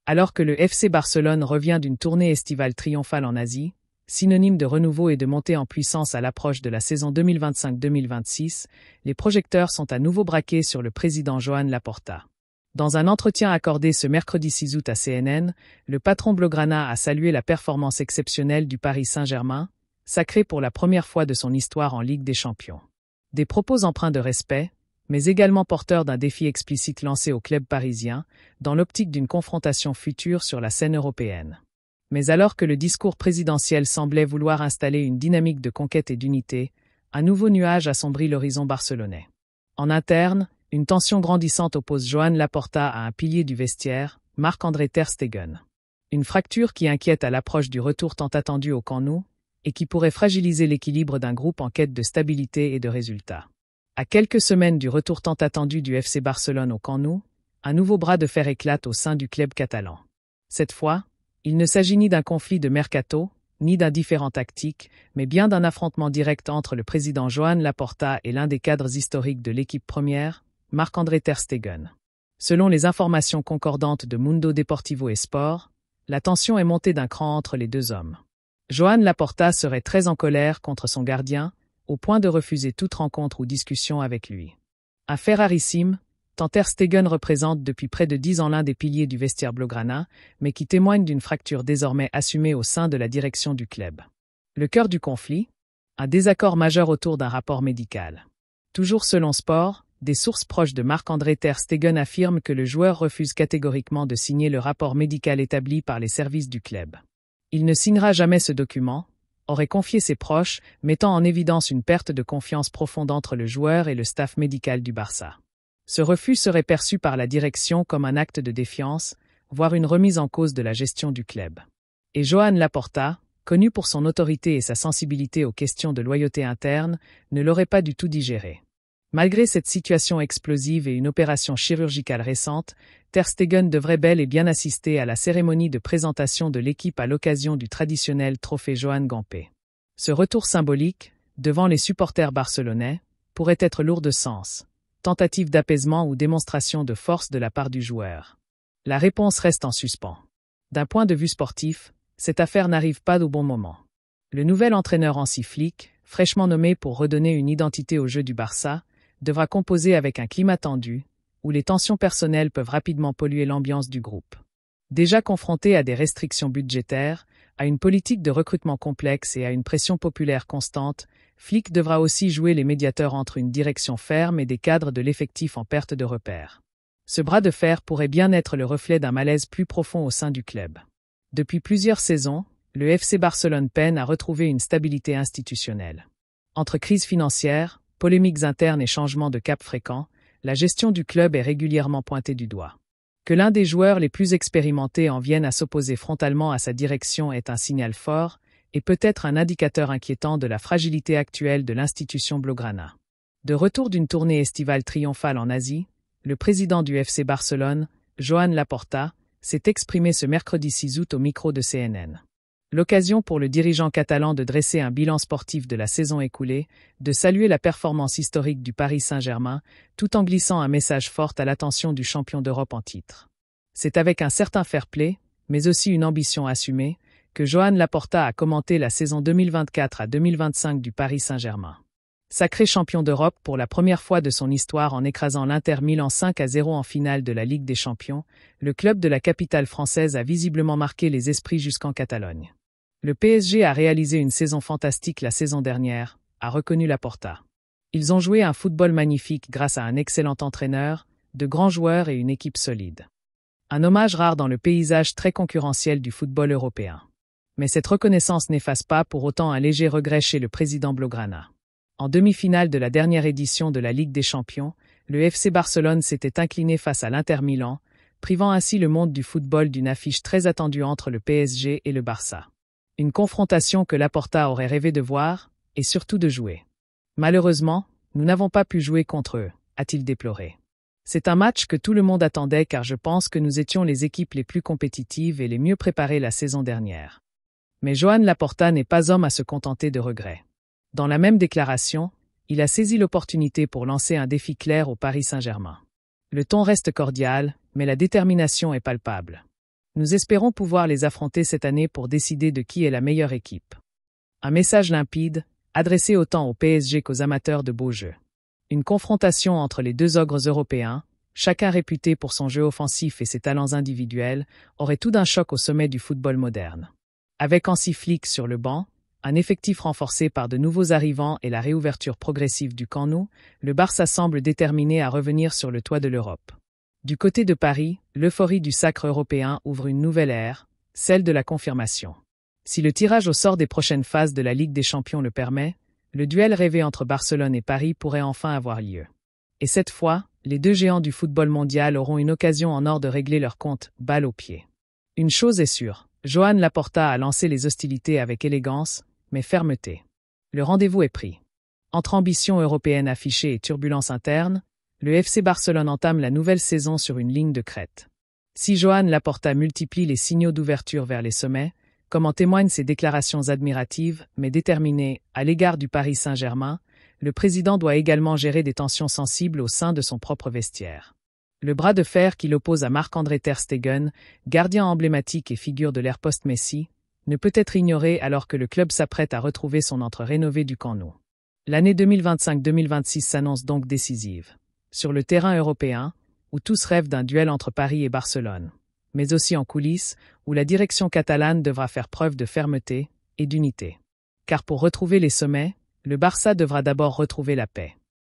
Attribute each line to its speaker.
Speaker 1: Alors que le FC Barcelone revient d'une tournée estivale triomphale en Asie, synonyme de renouveau et de montée en puissance à l'approche de la saison 2025-2026, les projecteurs sont à nouveau braqués sur le président Joan Laporta. Dans un entretien accordé ce mercredi 6 août à CNN, le patron blaugrana a salué la performance exceptionnelle du Paris Saint-Germain, sacré pour la première fois de son histoire en Ligue des Champions. Des propos empreints de respect, mais également porteurs d'un défi explicite lancé au club parisien, dans l'optique d'une confrontation future sur la scène européenne. Mais alors que le discours présidentiel semblait vouloir installer une dynamique de conquête et d'unité, un nouveau nuage assombrit l'horizon barcelonais. En interne, une tension grandissante oppose Joan Laporta à un pilier du vestiaire, Marc-André Ter Stegen. Une fracture qui inquiète à l'approche du retour tant attendu au Camp Nou, et qui pourrait fragiliser l'équilibre d'un groupe en quête de stabilité et de résultats. À quelques semaines du retour tant attendu du FC Barcelone au Camp Nou, un nouveau bras de fer éclate au sein du club catalan. Cette fois, il ne s'agit ni d'un conflit de mercato, ni d'un différend tactique, mais bien d'un affrontement direct entre le président Joan Laporta et l'un des cadres historiques de l'équipe première, Marc-André Ter Stegen. Selon les informations concordantes de Mundo Deportivo et Sport, la tension est montée d'un cran entre les deux hommes. Joan Laporta serait très en colère contre son gardien, au point de refuser toute rencontre ou discussion avec lui. Un fait rarissime, tant Ter Stegen représente depuis près de 10 ans l'un des piliers du vestiaire blaugrana, mais qui témoigne d'une fracture désormais assumée au sein de la direction du club. Le cœur du conflit ? Un désaccord majeur autour d'un rapport médical. Toujours selon Sport, des sources proches de Marc-André Ter Stegen affirment que le joueur refuse catégoriquement de signer le rapport médical établi par les services du club. Il ne signera jamais ce document, aurait confié ses proches, mettant en évidence une perte de confiance profonde entre le joueur et le staff médical du Barça. Ce refus serait perçu par la direction comme un acte de défiance, voire une remise en cause de la gestion du club. Et Joan Laporta, connu pour son autorité et sa sensibilité aux questions de loyauté interne, ne l'aurait pas du tout digéré. Malgré cette situation explosive et une opération chirurgicale récente, Ter Stegen devrait bel et bien assister à la cérémonie de présentation de l'équipe à l'occasion du traditionnel trophée Joan Gamper. Ce retour symbolique, devant les supporters barcelonais, pourrait être lourd de sens. Tentative d'apaisement ou démonstration de force de la part du joueur. La réponse reste en suspens. D'un point de vue sportif, cette affaire n'arrive pas au bon moment. Le nouvel entraîneur Hansi Flick, fraîchement nommé pour redonner une identité au jeu du Barça, devra composer avec un climat tendu, où les tensions personnelles peuvent rapidement polluer l'ambiance du groupe. Déjà confronté à des restrictions budgétaires, à une politique de recrutement complexe et à une pression populaire constante, Flick devra aussi jouer les médiateurs entre une direction ferme et des cadres de l'effectif en perte de repères. Ce bras de fer pourrait bien être le reflet d'un malaise plus profond au sein du club. Depuis plusieurs saisons, le FC Barcelone peine à retrouver une stabilité institutionnelle. Entre crise financière, polémiques internes et changements de cap fréquents, la gestion du club est régulièrement pointée du doigt. Que l'un des joueurs les plus expérimentés en vienne à s'opposer frontalement à sa direction est un signal fort, et peut-être un indicateur inquiétant de la fragilité actuelle de l'institution blaugrana. De retour d'une tournée estivale triomphale en Asie, le président du FC Barcelone, Joan Laporta, s'est exprimé ce mercredi 6 août au micro de CNN. L'occasion pour le dirigeant catalan de dresser un bilan sportif de la saison écoulée, de saluer la performance historique du Paris Saint-Germain, tout en glissant un message fort à l'attention du champion d'Europe en titre. C'est avec un certain fair-play, mais aussi une ambition assumée, que Joan Laporta a commenté la saison 2024 à 2025 du Paris Saint-Germain. Sacré champion d'Europe pour la première fois de son histoire en écrasant l'Inter Milan 5-0 en finale de la Ligue des Champions, le club de la capitale française a visiblement marqué les esprits jusqu'en Catalogne. Le PSG a réalisé une saison fantastique la saison dernière, a reconnu Laporta. Ils ont joué un football magnifique grâce à un excellent entraîneur, de grands joueurs et une équipe solide. Un hommage rare dans le paysage très concurrentiel du football européen. Mais cette reconnaissance n'efface pas pour autant un léger regret chez le président blaugrana. En demi-finale de la dernière édition de la Ligue des Champions, le FC Barcelone s'était incliné face à l'Inter Milan, privant ainsi le monde du football d'une affiche très attendue entre le PSG et le Barça. Une confrontation que Laporta aurait rêvé de voir, et surtout de jouer. Malheureusement, nous n'avons pas pu jouer contre eux, a-t-il déploré. C'est un match que tout le monde attendait car je pense que nous étions les équipes les plus compétitives et les mieux préparées la saison dernière. Mais Joan Laporta n'est pas homme à se contenter de regrets. Dans la même déclaration, il a saisi l'opportunité pour lancer un défi clair au Paris Saint-Germain. Le ton reste cordial, mais la détermination est palpable. Nous espérons pouvoir les affronter cette année pour décider de qui est la meilleure équipe. Un message limpide, adressé autant au PSG qu'aux amateurs de beaux jeux. Une confrontation entre les deux ogres européens, chacun réputé pour son jeu offensif et ses talents individuels, aurait tout d'un choc au sommet du football moderne. Avec Hansi Flick sur le banc, un effectif renforcé par de nouveaux arrivants et la réouverture progressive du Camp Nou, le Barça semble déterminé à revenir sur le toit de l'Europe. Du côté de Paris, l'euphorie du sacre européen ouvre une nouvelle ère, celle de la confirmation. Si le tirage au sort des prochaines phases de la Ligue des Champions le permet, le duel rêvé entre Barcelone et Paris pourrait enfin avoir lieu. Et cette fois, les deux géants du football mondial auront une occasion en or de régler leur compte, balle au pied. Une chose est sûre, Joan Laporta a lancé les hostilités avec élégance, mais fermeté. Le rendez-vous est pris. Entre ambition européenne affichée et turbulence interne, le FC Barcelone entame la nouvelle saison sur une ligne de crête. Si Joan Laporta multiplie les signaux d'ouverture vers les sommets, comme en témoignent ses déclarations admiratives, mais déterminées, à l'égard du Paris Saint-Germain, le président doit également gérer des tensions sensibles au sein de son propre vestiaire. Le bras de fer qui l'oppose à Marc-André ter Stegen, gardien emblématique et figure de l'ère post-Messi, ne peut être ignoré alors que le club s'apprête à retrouver son antre rénové du Camp Nou. L'année 2025-2026 s'annonce donc décisive. Sur le terrain européen, où tous rêvent d'un duel entre Paris et Barcelone, mais aussi en coulisses, où la direction catalane devra faire preuve de fermeté et d'unité. Car pour retrouver les sommets, le Barça devra d'abord retrouver la paix.